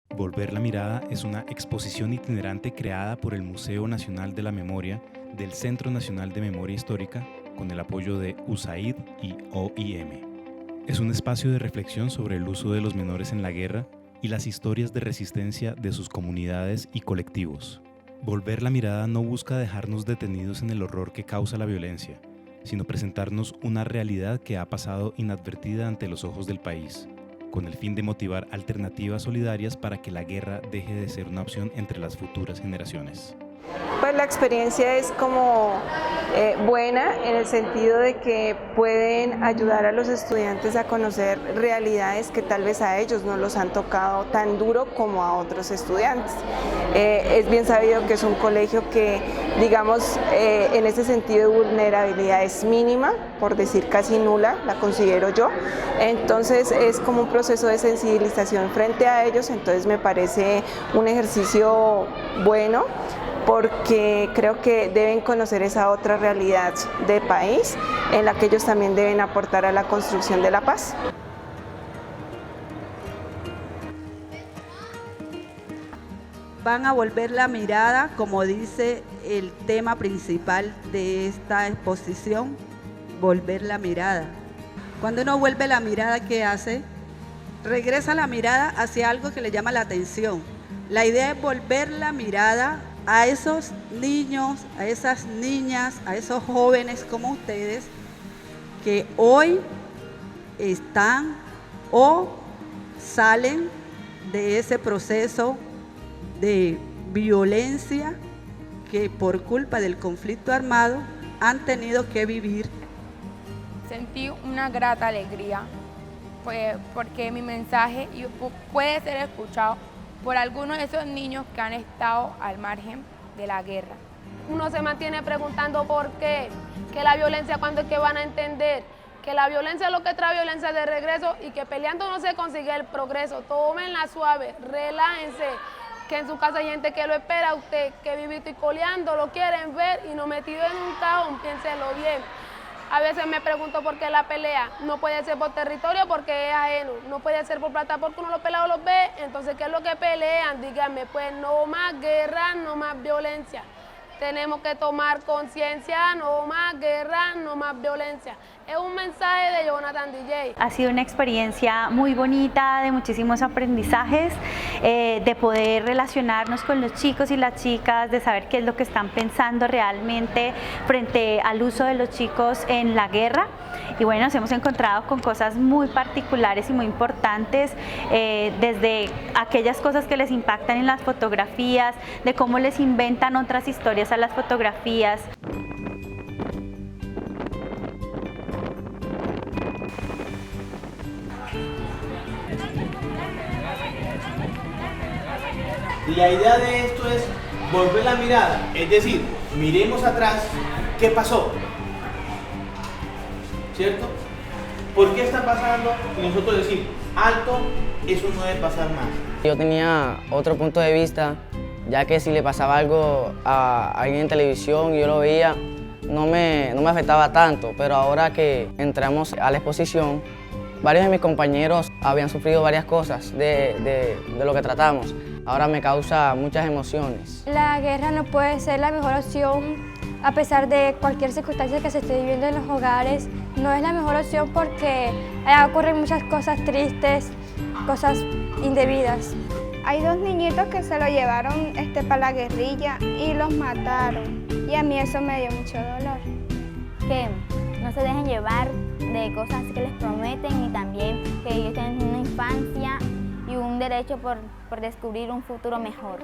Volver la mirada es una exposición itinerante creada por el Museo Nacional de la Memoria del Centro Nacional de Memoria Histórica con el apoyo de USAID y OIM. Es un espacio de reflexión sobre el uso de los menores en la guerra y las historias de resistencia de sus comunidades y colectivos. Volver la mirada no busca dejarnos detenidos en el horror que causa la violencia, sino presentarnos una realidad que ha pasado inadvertida ante los ojos del país, con el fin de motivar alternativas solidarias para que la guerra deje de ser una opción entre las futuras generaciones. Pues la experiencia es como buena en el sentido de que pueden ayudar a los estudiantes a conocer realidades que tal vez a ellos no los han tocado tan duro como a otros estudiantes. Es bien sabido que es un colegio que, digamos, en ese sentido de vulnerabilidad es mínima, por decir casi nula, la considero yo. Entonces es como un proceso de sensibilización frente a ellos, entonces me parece un ejercicio bueno, porque creo que deben conocer esa otra realidad de país en la que ellos también deben aportar a la construcción de la paz. Van a volver la mirada, como dice el tema principal de esta exposición, volver la mirada. Cuando uno vuelve la mirada, ¿qué hace? Regresa la mirada hacia algo que le llama la atención. La idea es volver la mirada a esos niños, a esas niñas, a esos jóvenes como ustedes que hoy están o salen de ese proceso de violencia que por culpa del conflicto armado han tenido que vivir. Sentí una grata alegría, pues, porque mi mensaje puede ser escuchado por algunos de esos niños que han estado al margen de la guerra. Uno se mantiene preguntando por qué, que la violencia cuando es que van a entender, que la violencia es lo que trae violencia de regreso y que peleando no se consigue el progreso. Tómenla suave, relájense, que en su casa hay gente que lo espera a usted, que vivito y coleando lo quieren ver y no metido en un cajón, piénselo bien. A veces me pregunto por qué la pelea no puede ser por territorio porque es ajeno, no puede ser por plata porque uno los pelados los ve, entonces ¿qué es lo que pelean? Díganme, pues no más guerra, no más violencia. Tenemos que tomar conciencia, no más guerra, no más violencia. Es un mensaje de Jonathan DJ. Ha sido una experiencia muy bonita, de muchísimos aprendizajes, de poder relacionarnos con los chicos y las chicas, de saber qué es lo que están pensando realmente frente al uso de los chicos en la guerra. Y bueno, nos hemos encontrado con cosas muy particulares y muy importantes, desde aquellas cosas que les impactan en las fotografías, de cómo les inventan otras historias a las fotografías. La idea de esto es volver la mirada, es decir, miremos atrás qué pasó, ¿cierto? ¿Por qué está pasando? Y nosotros decir, alto, eso no debe pasar más. Yo tenía otro punto de vista, ya que si le pasaba algo a alguien en televisión y yo lo veía, no me afectaba tanto, pero ahora que entramos a la exposición, varios de mis compañeros habían sufrido varias cosas de lo que tratamos. Ahora me causa muchas emociones. La guerra no puede ser la mejor opción a pesar de cualquier circunstancia que se esté viviendo en los hogares. No es la mejor opción porque allá ocurren muchas cosas tristes, cosas indebidas. Hay dos niñitos que se lo llevaron para la guerrilla y los mataron. Y a mí eso me dio mucho dolor. Que no se dejen llevar de cosas que les prometen y también que ellos tienen una infancia y un derecho por descubrir un futuro mejor.